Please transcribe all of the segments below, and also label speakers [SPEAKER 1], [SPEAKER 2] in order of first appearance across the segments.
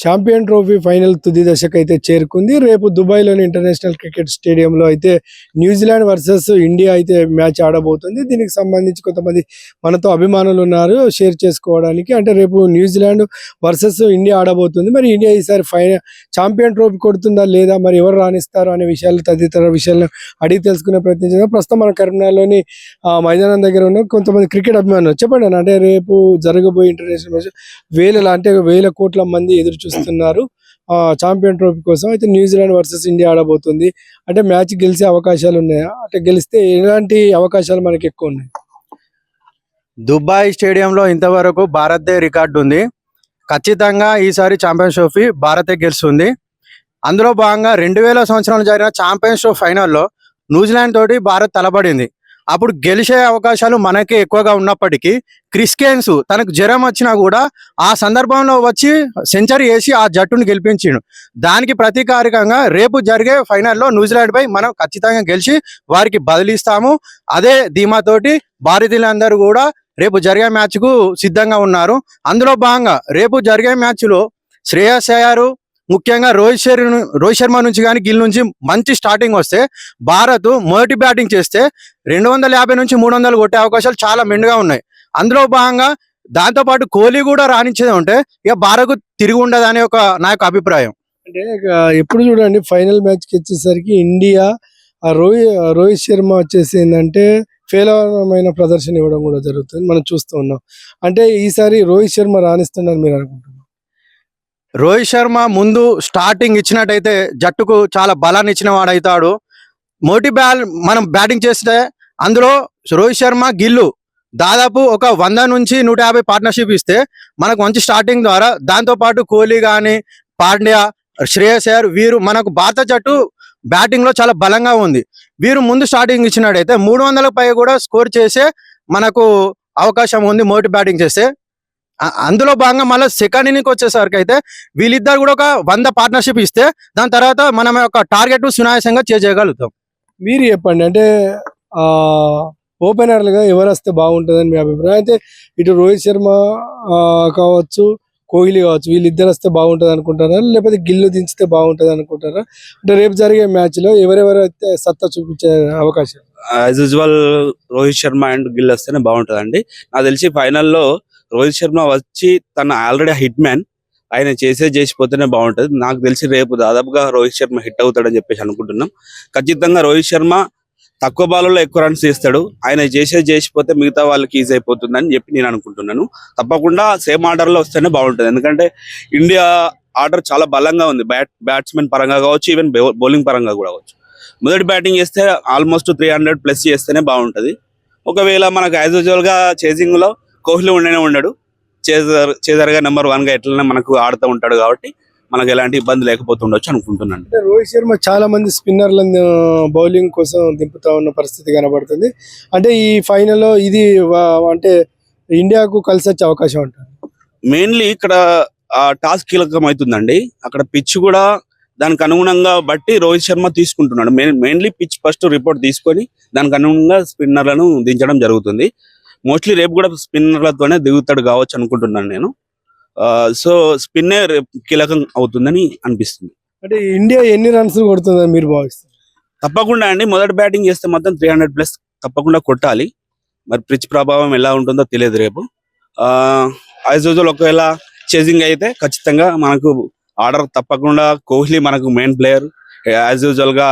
[SPEAKER 1] Champion trophy final తుది దశకైతే చేరుకుంది. రేపు దుబాయ్‌లోని ఇంటర్నేషనల్ క్రికెట్ స్టేడియంలో అయితే న్యూజిలాండ్ వర్సెస్ ఇండియా అయితే మ్యాచ్ ఆడబోతుంది. దీనికి సంబంధించి కొంతమంది మనతో అభిమానులు ఉన్నారు షేర్ చేసుకోవడానికి. అంటే రేపు న్యూజిలాండ్ వర్సెస్ ఇండియా ఆడబోతుంది. మరి ఇండియా ఈసారి ఛాంపియన్ ట్రోఫీ కొడుతుందా లేదా, మరి ఎవరు రాణిస్తారు అనే విషయాలు తదితర విషయాలను అడిగి తెలుసుకునే ప్రయత్నం చేద్దాం. ప్రస్తుతం మన కరీంనగర్‌లోని మైదానం దగ్గర ఉన్న కొంతమంది క్రికెట్ అభిమానులు చెప్పండి అన్న, అంటే రేపు జరగబోయే ఇంటర్నేషనల్ మ్యాచ్ వేల కోట్ల మంది ఎదురు చూస్తున్నారు ఛాంపియన్ ట్రోఫీ కోసం. అయితే న్యూజిలాండ్ వర్సెస్ ఇండియా ఆడబోతుంది. అంటే మ్యాచ్ గెలిచే అవకాశాలు ఉన్నాయా? అంటే గెలిస్తే ఎలాంటి అవకాశాలు మనకి ఎక్కువ ఉన్నాయి?
[SPEAKER 2] దుబాయ్ స్టేడియంలో ఇంతవరకు భారత్దే రికార్డు ఉంది. ఖచ్చితంగా ఈసారి ఛాంపియన్స్ ట్రోఫీ భారతే గెలుస్తుంది. అందులో భాగంగా 2000 సంవత్సరంలో జరిగిన ఛాంపియన్స్ ట్రోఫీ ఫైనల్లో న్యూజిలాండ్ తోటి భారత్ తలపడింది. అప్పుడు గెలిచే అవకాశాలు మనకే ఎక్కువగా ఉన్నప్పటికీ క్రిస్ గేల్స్ తనకు జ్వరం వచ్చినా కూడా ఆ సందర్భంలో వచ్చి సెంచరీ వేసి ఆ జట్టును గెలిపించిండు. దానికి ప్రతీకారికంగా రేపు జరిగే ఫైనల్లో న్యూజిలాండ్ పై మనం ఖచ్చితంగా గెలిచి వారికి బదిలిస్తాము. అదే ధీమాతోటి భారతీయులందరూ కూడా రేపు జరిగే మ్యాచ్ కు సిద్ధంగా ఉన్నారు. అందులో భాగంగా రేపు జరిగే మ్యాచ్ లో శ్రేయస్ అయ్యారు, ముఖ్యంగా రోహిత్ శర్మ నుంచి కానీ గిల్ నుంచి మంచి స్టార్టింగ్ వస్తే భారత్ మొదటి బ్యాటింగ్ చేస్తే 250 నుంచి 300 కొట్టే అవకాశాలు చాలా మెండుగా ఉన్నాయి. అందులో భాగంగా దాంతో పాటు కోహ్లీ కూడా రాణించేది ఉంటే ఇక భారత్ తిరిగి ఉండదు అనే నా యొక్క అభిప్రాయం.
[SPEAKER 1] అంటే ఎప్పుడు చూడండి ఫైనల్ మ్యాచ్కి వచ్చేసరికి ఇండియా రోహిత్ శర్మ వచ్చేసి ఏంటంటే ఫేలమైన ప్రదర్శన ఇవ్వడం కూడా జరుగుతుంది, మనం చూస్తూ ఉన్నాం. అంటే ఈసారి రోహిత్ శర్మ రాణిస్తున్నారు మీరు అనుకుంటున్నారు?
[SPEAKER 2] రోహిత్ శర్మ ముందు స్టార్టింగ్ ఇచ్చినట్టయితే జట్టుకు చాలా బలాన్ని ఇచ్చిన వాడవుతాడు. మొదటి మనం బ్యాటింగ్ చేస్తే అందులో రోహిత్ శర్మ గిల్లు దాదాపు ఒక 100 నుంచి 150 పార్ట్నర్షిప్ ఇస్తే మనకు మంచి స్టార్టింగ్ ద్వారా దాంతో పాటు కోహ్లీ కానీ పాండ్యా, శ్రేయస్ అయ్యర్ వీరు మనకు భారత జట్టు బ్యాటింగ్ లో చాలా బలంగా ఉంది. వీరు ముందు స్టార్టింగ్ ఇచ్చినట్టయితే 300 పై కూడా స్కోర్ చేసే మనకు అవకాశం ఉంది మొదటి బ్యాటింగ్ చేస్తే. అందులో భాగంగా మళ్ళీ సెకండ్ ఇన్నింగ్ వచ్చేసరికి అయితే వీళ్ళిద్దరు కూడా ఒక 100 పార్ట్నర్షిప్ ఇస్తే దాని తర్వాత మనం ఒక టార్గెట్ సునాయాసంగా చేయగలుగుతాం.
[SPEAKER 1] మీరు చెప్పండి, అంటే ఓపెనర్లుగా ఎవరు వస్తే బాగుంటుందని మీ అభిప్రాయం? అయితే ఇటు రోహిత్ శర్మ కావచ్చు, కోహ్లీ కావచ్చు, వీళ్ళిద్దరు వస్తే బాగుంటుంది అనుకుంటారా, లేకపోతే గిల్లు దించితే బాగుంటుంది అనుకుంటారా? అంటే రేపు జరిగే మ్యాచ్ లో ఎవరెవరు అయితే సత్తా చూపించే అవకాశం?
[SPEAKER 3] As usual Rohit Sharma and Gill వస్తేనే బాగుంటుందండి. నాకు తెలిసి ఫైనల్లో రోహిత్ శర్మ వచ్చి తన ఆల్రెడీ హిట్ మ్యాన్, ఆయన చేసిపోతేనే బాగుంటుంది. నాకు తెలిసి రేపు దాదాపుగా రోహిత్ శర్మ హిట్ అవుతాడని చెప్పేసి అనుకుంటున్నాం. ఖచ్చితంగా రోహిత్ శర్మ తక్కువ బాల్లో ఎక్కువ రన్స్ చేస్తాడు. ఆయన చేసిపోతే మిగతా వాళ్ళకి ఈజీ అయిపోతుందని చెప్పి నేను అనుకుంటున్నాను. తప్పకుండా సేమ్ ఆర్డర్ లో వస్తేనే బాగుంటుంది. ఎందుకంటే ఇండియా ఆర్డర్ చాలా బలంగా ఉంది, బ్యాట్స్మెన్ పరంగా కావచ్చు, ఈవెన్ బౌలింగ్ పరంగా కూడా కావచ్చు. మొదటి బ్యాటింగ్ చేస్తే ఆల్మోస్ట్ 300+ చేస్తేనే బాగుంటుంది. ఒకవేళ మనకు యాజ్ యూజువల్ గా చేజింగ్ లో కోహ్లీ ఉండడు, చేజర్ గా నెంబర్ 1 గా ఎట్లనే మనకు ఆడుతూ ఉంటాడు కాబట్టి మనకు ఎలాంటి ఇబ్బంది లేకపోతుండొచ్చు అనుకుంటున్నాను.
[SPEAKER 1] రోహిత్ శర్మ చాలా మంది స్పిన్నర్లను బౌలింగ్ కోసం దింపుతా ఉన్న పరిస్థితి కనబడుతుంది. అంటే ఈ ఫైనల్లో ఇది అంటే ఇండియాకు కలిసి వచ్చే అవకాశం ఉంటుంది.
[SPEAKER 3] మెయిన్లీ ఇక్కడ టాస్ కీలకం అవుతుందండి. అక్కడ పిచ్ కూడా దానికి అనుగుణంగా బట్టి రోహిత్ శర్మ తీసుకుంటున్నాడు. మెయిన్లీ పిచ్ ఫస్ట్ రిపోర్ట్ తీసుకొని దానికి అనుగుణంగా స్పిన్నర్లను దించడం జరుగుతుంది. మోస్ట్లీ రేపు కూడా స్పిన్నర్లతోనే దిగుతాడు కావచ్చు అనుకుంటున్నాను నేను. సో స్పిన్నే కీలకం అవుతుందని అనిపిస్తుంది.
[SPEAKER 1] అంటే ఇండియా ఎన్ని రన్స్ కొడుతుందని మీరు భావిస్తారు?
[SPEAKER 3] తప్పకుండా అండి, మొదటి బ్యాటింగ్ చేస్తే మాత్రం 300+ తప్పకుండా కొట్టాలి. మరి పిచ్ ప్రభావం ఎలా ఉంటుందో తెలియదు రేపు. యాజ్ యూజువల్ ఒకవేళ చేజింగ్ అయితే ఖచ్చితంగా మనకు ఆర్డర్ తప్పకుండా కోహ్లీ మనకు మెయిన్ ప్లేయర్. యాజ్ యూజువల్ గా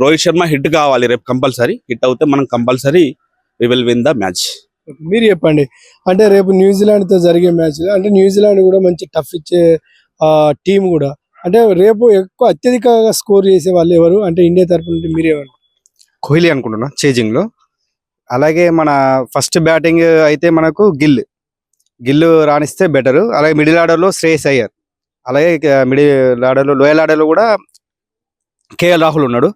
[SPEAKER 3] రోహిత్ శర్మ హిట్ కావాలి రేపు, కంపల్సరీ హిట్ అవుతే మనం compulsory we will win the match.
[SPEAKER 1] మీరు చెప్పండి, అంటే రేపు న్యూజిలాండ్ తో జరిగే మ్యాచ్, అంటే న్యూజిలాండ్ కూడా మంచి టఫ్ ఇచ్చే టీం కూడా, అంటే రేపు ఎక్కువ అత్యధికంగా స్కోర్ చేసే వాళ్ళు ఎవరు? అంటే ఇండియా తరఫు నుండి మీరేమన్నా?
[SPEAKER 2] కోహ్లీ అనుకుంటున్నా చేజింగ్ లో. అలాగే మన ఫస్ట్ బ్యాటింగ్ అయితే మనకు గిల్లు రాణిస్తే బెటర్. అలాగే మిడిల్ ఆర్డర్ లో శ్రేయస్ అయ్యర్, అలాగే మిడిల్ ఆర్డర్ లో లోయల్ ఆర్డర్ లో కూడా కేఎల్ రాహుల్ ఉన్నాడు.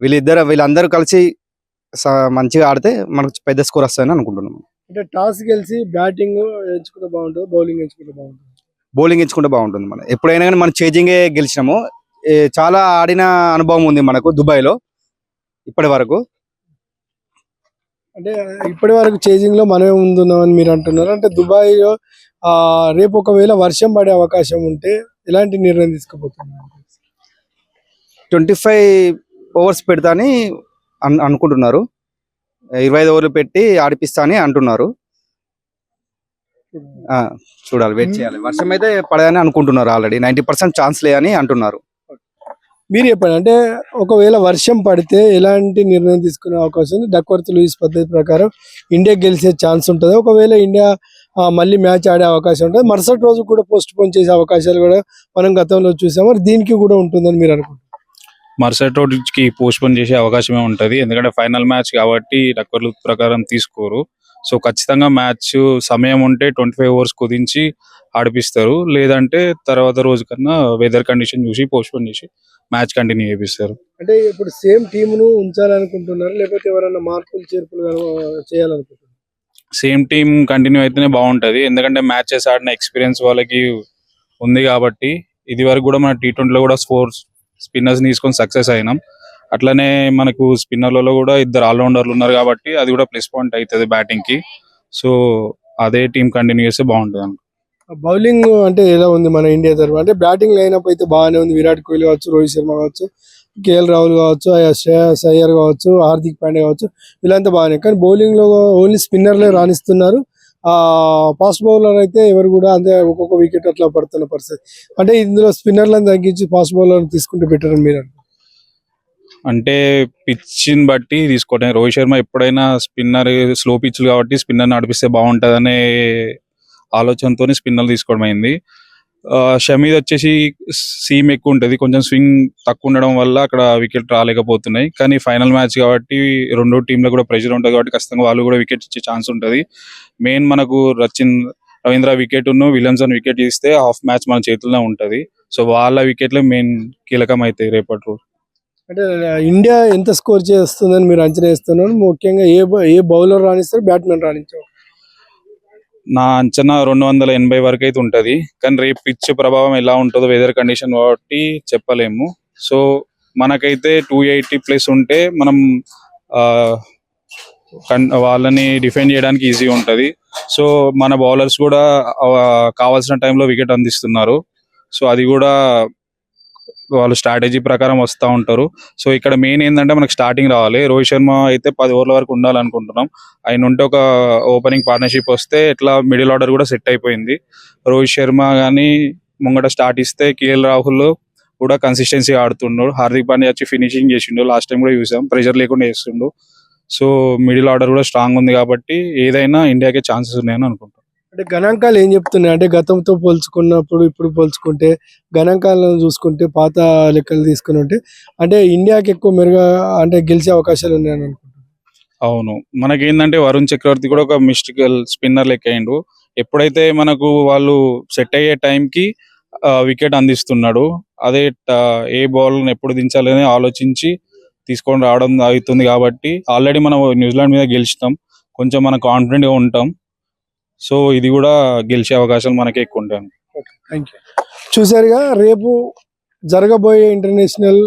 [SPEAKER 2] వీళ్ళందరూ కలిసి మంచిగా ఆడితే మనకు పెద్ద స్కోర్ వస్తుందని అనుకుంటున్నాం.
[SPEAKER 1] అంటే టాస్ గెలిచి బ్యాటింగ్ ఎంచుకుంటే బాగుంటుంది, బౌలింగ్ ఎంచుకుంటే బాగుంటుంది?
[SPEAKER 2] బౌలింగ్ ఎంచుకుంటే బాగుంటుంది. మనం ఎప్పుడైనా కానీ మనం చేజింగే గెలిచినాము. చాలా ఆడిన అనుభవం ఉంది మనకు దుబాయ్లో ఇప్పటి వరకు.
[SPEAKER 1] అంటే ఇప్పటి వరకు చేజింగ్ లో మనమే ముందున్నామని మీరు అంటున్నారు. అంటే దుబాయ్లో రేపు ఒకవేళ వర్షం పడే అవకాశం ఉంటే ఎలాంటి నిర్ణయం తీసుకోబోతున్నారు?
[SPEAKER 2] 25 ఓవర్స్ పెడతా అని అనుకుంటున్నారు. 25 ఓవర్లు పెట్టి ఆడిపిస్తా అని అంటున్నారు. చూడాలి, వెయిట్ చేయాలి. వర్షం అయితే పడదని అనుకుంటున్నారు. ఆల్రెడీ 90% ఛాన్స్ లే అని అంటున్నారు.
[SPEAKER 1] మీరు చెప్పండి, అంటే ఒకవేళ వర్షం పడితే ఎలాంటి నిర్ణయం తీసుకునే అవకాశం ఉంది? డక్వర్త్ లూయిస్ పద్ధతి ప్రకారం ఇండియా గెలిచే ఛాన్స్ ఉంటుంది. ఒకవేళ ఇండియా మళ్ళీ మ్యాచ్ ఆడే అవకాశం ఉంటుంది. మరుసటి రోజు కూడా పోస్ట్ పోన్ చేసే అవకాశాలు కూడా మనం గతంలో చూసాము. మరి దీనికి కూడా ఉంటుందని మీరు అనుకుంటున్నారు?
[SPEAKER 4] మరుసటి రోజుకి పోస్ట్ పోన్ చేసే అవకాశమే ఉంటది. ఎందుకంటే ఫైనల్ మ్యాచ్ కాబట్టి డక్వర్త్ ప్రకారం తీసుకోరు. సో ఖచ్చితంగా మ్యాచ్ సమయం ఉంటే 25 ఓవర్స్ కుదించి ఆడిపిస్తారు. లేదంటే తర్వాత రోజు కన్నా వెదర్ కండిషన్ చూసి పోస్ట్ పోన్ చేసి మ్యాచ్ కంటిన్యూ చేపిస్తారు.
[SPEAKER 1] అంటే ఇప్పుడు సేమ్ టీమును ఉంచాలనుకుంటున్నారు, లేకపోతే ఎవరైనా మార్పులు చేర్పులు చేయాలనుకుంటున్నారు?
[SPEAKER 4] సేమ్ టీమ్ కంటిన్యూ అయితేనే బాగుంటది. ఎందుకంటే మ్యాచెస్ ఆడిన ఎక్స్పీరియన్స్ వాళ్ళకి ఉంది కాబట్టి. ఇది వరకు కూడా మన T20లో కూడా 4 స్పిన్నర్స్ తీసుకొని సక్సెస్ అయినాం. అట్లనే మనకు స్పిన్నర్లలో కూడా 2 ఆల్రౌండర్లు ఉన్నారు కాబట్టి అది కూడా ప్లస్ పాయింట్ అవుతుంది బ్యాటింగ్ కి. సో అదే టీం కంటిన్యూ చేస్తే బాగుంటుంది.
[SPEAKER 1] బౌలింగ్ అంటే ఎలా ఉంది మన ఇండియా తరఫున? అంటే బ్యాటింగ్ లైనప్ అయితే బాగానే ఉంది. విరాట్ కోహ్లీ కావచ్చు, రోహిత్ శర్మ కావచ్చు, కేఎల్ రాహుల్ కావచ్చు, శ్రేయస్ అయ్యర్ కావచ్చు, హార్దిక్ పాండ్యా కావచ్చు, వీళ్ళంతా బాగానే. కానీ బౌలింగ్ లో ఓన్లీ స్పిన్నర్లే రాణిస్తున్నారు. ఫాస్ట్ బౌలర్ అయితే ఎవరు కూడా అంతే ఒక్కొక్క వికెట్ అట్లా పడుతున్న పరిస్థితి. అంటే ఇందులో స్పిన్నర్లను తగ్గించి ఫాస్ట్ బౌలర్ తీసుకుంటే బెటర్ అని మీరు అంటారు?
[SPEAKER 4] అంటే పిచ్ని బట్టి తీసుకోవటం. రోహిత్ శర్మ ఎప్పుడైనా స్పిన్నర్ స్లో పిచ్లు కాబట్టి స్పిన్నర్ నడిపిస్తే బాగుంటదనే ఆలోచనతోనే స్పిన్నర్ తీసుకోవడం అయింది. షమీద్ వచ్చేసి సీమ్ ఎక్కువ ఉంటుంది, కొంచెం స్వింగ్ తక్కువ ఉండడం వల్ల అక్కడ వికెట్ రాలేకపోతున్నాయి. కానీ ఫైనల్ మ్యాచ్ కాబట్టి 2 టీంలో కూడా ప్రెషర్ ఉంటుంది కాబట్టి ఖచ్చితంగా వాళ్ళు కూడా వికెట్ ఇచ్చే ఛాన్స్ ఉంటుంది. మెయిన్ మనకు రవీంద్ర వికెట్ విలియమ్సన్ వికెట్ ఇస్తే హాఫ్ మ్యాచ్ మన చేతుల్లో ఉంటది. సో వాళ్ళ వికెట్లే మెయిన్ కీలకం అవుతాయి రేపటి రోజు.
[SPEAKER 1] అంటే ఇండియా ఎంత స్కోర్ చేస్తుందని మీరు అంచనా వేస్తున్నారు? ముఖ్యంగా ఏ బౌలర్ రాణిస్తారు, బ్యాట్మెన్ రాణించారు?
[SPEAKER 4] నా అంచనా 280 వరకు అయితే ఉంటది. కానీ రేపు పిచ్ ప్రభావం ఎలా ఉంటుందో వెదర్ కండిషన్ కాబట్టి చెప్పలేము. సో మనకైతే 280+ ఉంటే మనం వాళ్ళని డిఫెండ్ చేయడానికి ఈజీ ఉంటది. సో మన బౌలర్స్ కూడా కావాల్సిన టైంలో వికెట్ అందిస్తున్నారు. సో అది కూడా వాళ్ళు స్ట్రాటజీ ప్రకారం వస్తూ ఉంటారు. సో ఇక్కడ మెయిన్ ఏంటంటే మనకు స్టార్టింగ్ రావాలి. రోహిత్ శర్మ అయితే 10 ఓవర్ల వరకు ఉండాలనుకుంటున్నాం. ఆయన ఉంటే ఒక ఓపెనింగ్ పార్ట్నర్షిప్ వస్తే ఇట్లా మిడిల్ ఆర్డర్ కూడా సెట్ అయిపోయింది. రోహిత్ శర్మ కానీ ముంగట స్టార్ట్ ఇస్తే కేఎల్ రాహుల్ కూడా కన్సిస్టెన్సీ ఆడుతుండు. హార్దిక్ పాండ్యా వచ్చి ఫినిషింగ్ చేసిండు. లాస్ట్ టైం కూడా చూసాం, ప్రెషర్ లేకుండా చేస్తుండు. సో మిడిల్ ఆర్డర్ కూడా స్ట్రాంగ్ ఉంది కాబట్టి ఏదైనా ఇండియాకే ఛాన్సెస్ ఉన్నాయని అనుకుంటున్నాను.
[SPEAKER 1] అంటే గణాంకాలు ఏం చెప్తున్నాయి? అంటే గతంతో పోల్చుకున్నప్పుడు ఇప్పుడు పోల్చుకుంటే గణాంకాలను చూసుకుంటే పాత లెక్కలు తీసుకుని ఉంటే అంటే ఇండియాకి ఎక్కువ మెరుగా అంటే గెలిచే అవకాశాలు ఉన్నాయని అనుకుంటున్నాను.
[SPEAKER 4] అవును, మనకేందంటే వరుణ్ చక్రవర్తి కూడా ఒక మిస్టికల్ స్పిన్నర్ లెక్క అయిండు. ఎప్పుడైతే మనకు వాళ్ళు సెట్ అయ్యే టైంకి వికెట్ అందిస్తున్నాడు. అదే ఏ బాల్ ఎప్పుడు దించాలని ఆలోచించి తీసుకొని రావడం అవుతుంది కాబట్టి ఆల్రెడీ మనం న్యూజిలాండ్ మీద గెలిచినాం. కొంచెం మనం కాన్ఫిడెంట్ గా ఉంటాం. సో ఇది కూడా గెలిచే అవకాశాలు మనకే ఎక్కువ ఉంటాయి.
[SPEAKER 1] Thank you. చూసారుగా, రేపు జరగబోయే ఇంటర్నేషనల్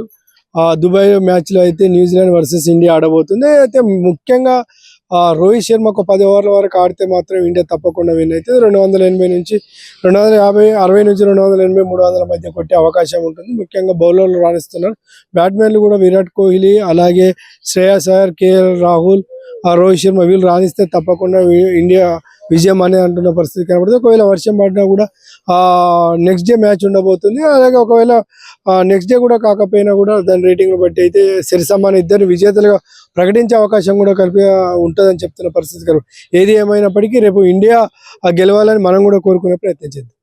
[SPEAKER 1] దుబాయ్ మ్యాచ్ లో అయితే న్యూజిలాండ్ వర్సెస్ ఇండియా ఆడబోతుంది. అయితే ముఖ్యంగా రోహిత్ శర్మ ఒక 10 ఓవర్ల వరకు ఆడితే మాత్రం ఇండియా తప్పకుండా విన్ అవుతుంది. 280 నుంచి 250, 60 నుంచి 280, 300 మధ్య కొట్టే అవకాశం ఉంటుంది. ముఖ్యంగా బౌలర్లు రాణిస్తున్నారు. బ్యాట్మెన్లు కూడా విరాట్ కోహ్లీ, అలాగే శ్రేయస్ అయ్యర్, కేఎల్ రాహుల్, రోహిత్ శర్మ వీళ్ళు రాణిస్తే తప్పకుండా ఇండియా విజయం అనేది అంటున్న పరిస్థితి కనబడుతుంది. ఒకవేళ వర్షం పడినా కూడా నెక్స్ట్ డే మ్యాచ్ ఉండబోతుంది. అలాగే ఒకవేళ నెక్స్ట్ డే కూడా కాకపోయినా కూడా దాని రేటింగ్ బట్టి అయితే సరిసమాన ఇద్దరు విజేతలుగా ప్రకటించే అవకాశం కూడా ఉంటుందని చెప్తున్న పరిస్థితి కనబడుతుంది. ఏది ఏమైనప్పటికీ రేపు ఇండియా గెలవాలని మనం కూడా కోరుకునే ప్రయత్నం చేద్దాం.